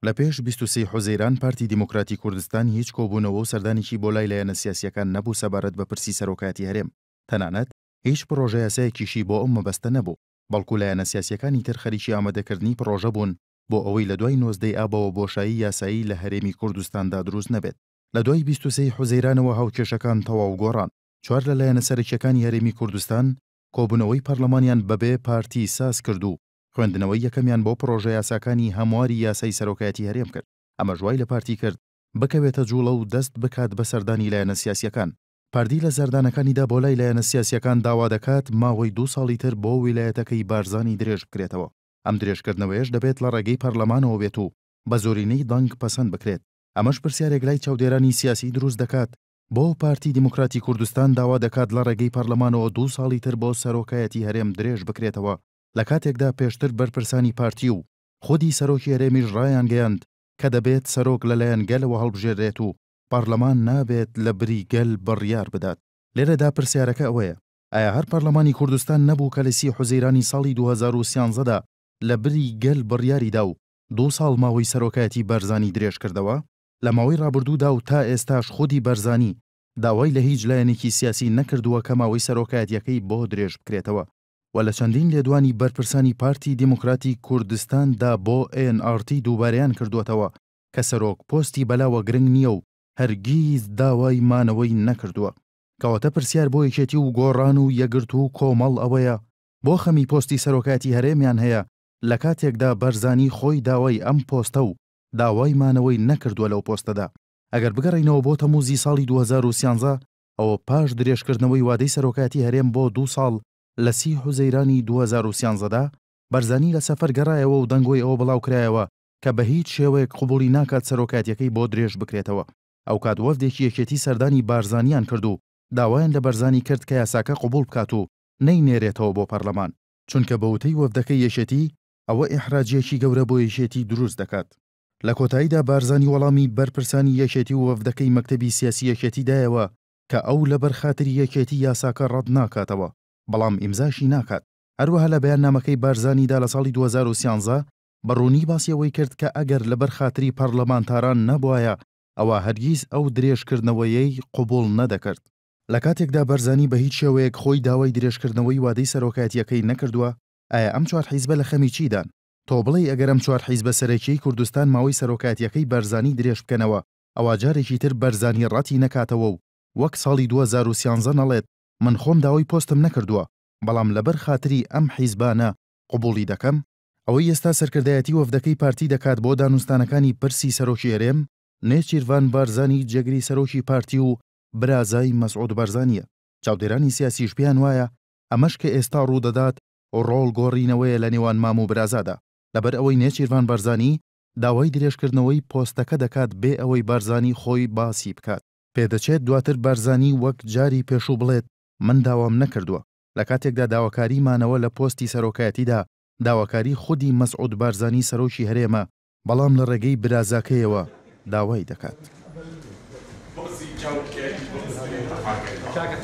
لە پێش 23 حوزەیران پارتی دیموکراتی کوردستان هیچ کۆبوونەوە و سەردانێکی بۆ لای لایەنە سیاسیەکان نەبوو سەبارەت بە پرسی سەرۆکایەتی هەرێم. تەنانەت هیچ پرۆژە یاسایەکیشی بۆ ئەو مەبەستە نەبوو، بەڵکو لایەنە سیاسیەکانی تر خەریکی ئامادەکردنی پرۆژە بوون بۆ ئەوەی لە دوای 19 ئابەوە بۆشایی یاسایی لە هەرێمی کوردستاندا دروست نەبێت. لە دوای 23 حوزەیرانەوە هاوکێشەکان تەواو گۆڕان. 4 لە لایەنە سەرەکیەکانی هەرێمی کوردستان کۆبوونەوەی پەرلەمانیان بەبێ پارتی ساز کردو. خوێندنەوەی یەکەمیان بۆ پرۆژە یاساکانی هەمواری یاسای سەرۆکایەتی هەرێم کرد. ئەمە ژوای لە پارتی کرد بکەوێتە جوڵە و دەست بکات بە سەردانی لایەنە سیاسیەکان. پارتی لە زەردانەکانیدا بۆ لای لایەنە سیاسیەکان داوا دەکات ماوەی 2 ساڵی تر بۆ ویلایەتەکەی بارزانی درێژ بکرێتەوە. ئەم درێژکردنەوەیش دەبێت لە ڕێگەی پەرلەمانەوە بێت و بە زۆرینەی دەنگ پەسەند بکرێت. ئەمەش پرسیارێک لای چاودێرانی سیاسی دروست دەکات بۆ پارتی دیموکراتی کوردستان داوا دەکات لە ڕێگەی پەرلەمانەوە 2 ساڵی تر بۆ سەرۆکایەتی هەرێم درێژ بکرێتەوە، لە کاتێکدا پێشتر بەرپرسانی پارتی و خودی سەرۆکی هەرێمیش ڕایان گەیاند کە دەبێت سەرۆک لەلایەن گەلەوە هەڵبژێرێت و پەرلەمان نابێت لە بری گەل بڕیار بدات. لێرەدا پرسیارەکە ئەوەیە: ئایا هەر پەرلەمانی کوردستان نەبوو کە لە 30 حوزەیرانی ساڵی 2013دا لە بری گەل بڕیاریدا و 2 ساڵ ماوەی سەرۆکایەتی بەرزانی درێژ کردەوە؟ لە ماوەی ڕابردوودا و تا ئێستاش خودی بەرزانی داوای لە هیچ لایەنێکی سیاسی نەکردووە کە ماوەی سەرۆکایەتیەکەی بۆ درێژ بکرێتەوە. و لە چەندین لێدوانی بەرپرسانی پارتی دیموکراتی کوردستاندا بۆ NRT دووبارەیان کردووەتەوە کە سەرۆک پۆستی بەلاوە گرنگ نییە و هەرگیز داوای مانەوەی نەکردووە. کەواتە پرسیار بۆ یەکێتی و گۆڕان و یەگرت و کۆمەڵ ئەوەیە بۆ خەمی پۆستی سەرۆکایەتی هەرێمیان هەیە لە کاتێکدا بەرزانی خۆی داوای ئەم پۆستە و داوای مانەوەی نەکردووە لەو پۆستەدا. ئەگەر بگەڕینەوە بۆ تەمووزی ساڵی 2013 ئەوە پاش درێژکردنەوەی وادەی سەرۆکایەتی هەرێم بۆ 2 ساڵ لە 30 حوزەیرانی 2013دا بەرزانی لە سەفەر گەڕایەوە و دەنگۆی ئەوە بڵاو کرایەوە کە بە هیچ شێوەیەک قبوڵی ناکات سەرۆکایەتیەکەی بۆ درێژ بکرێتەوە. ئەو کات وەفدێکی یەکێتی سەردانی بارزانیان کرد و داوایان لە بەرزانی کرد کە یاساکە قبوڵ بکات و نەینێرێتەوە بۆ پەرلەمان، چونکە بەوتەی وەفدەکەی یەکێتی ئەوە ئیحراجیەکی گەورە بۆ یەکێتی دروست دەکات. لە کۆتاییدا بارزانی وەڵامی بەرپرسانی یەکێتی و وەفدەکەی مەکتەبی سیاسی یەکێتی دایەوە کە ئەو لەبەر خاتری یەکێتی یاساکە ڕەت ناکاتەوە، بەڵام ئیمزاشی ناکات. هەروەها لە بەیاننامەکەی بارزانیدا لە ساڵی 2013 بەڕوونی باسیەوەی کرد کە ئەگەر لەبەر خاتری پەرلەمانتاران نەبوایە ئەوە هەرگیز ئەو درێژکردنەوەیەی قبوڵ نەدەکرد. لە کاتێکدا بەرزانی بە هیچ شێوەیەک خۆی داوای درێژکردنەوەی وادەی سەرۆکایەتیەکەی نەکردووە، ئایا ئەم 4 حیزبە لە خەمی چیدان؟ تۆ بڵێ ئەگەر ئەم 4 حیزبە سەرەکیەی کوردستان ماوەی سەرۆکایەتیەکەی بەرزانی درێژ بکەنەوە ئەوە جارێکی تر بەرزانی ڕەتی نەکاتەوە و وەک ساڵی 2013 نەڵێت من خۆم داوای پۆستم نەکردووە بەڵام لەبەر خاتری ئەم حیزبانە قبوڵی دەکەم. ئەوەی ئێستا سەرکردایەتی وەفدەکەی پارتی دەکات بۆ دانوستانەکانی پرسی سەرۆکی هەرێم نێچیروان بارزانی جێگری سەرۆکی پارتی و برازای مەسعود بارزانیە. چاودێرانی سیاسیش پیان وایە ئەمەش کە ئێستا ڕوودەدات ڕۆڵ گۆڕینەوەیە لە نێوان مام و برازادا، لەبەر ئەوەی نێچیروان بارزانی داوای درێژکردنەوەی پۆستەکە دەکات بێ ئەوەی بارزانی خۆی باسی بکات. پێدەچێت دواتر بارزانی وەک جاری پێشوو بڵێت من داوام نەکردووە. لە کاتێکدا داواکاری مانەوە لە پۆستی سەرۆکایەتیدا داواکاری خودی مەسعود بارزانی سەرۆکی هەرێمە، بەڵام لە ڕێگەی برازاکەیەوە داوای دەکات. Chaca,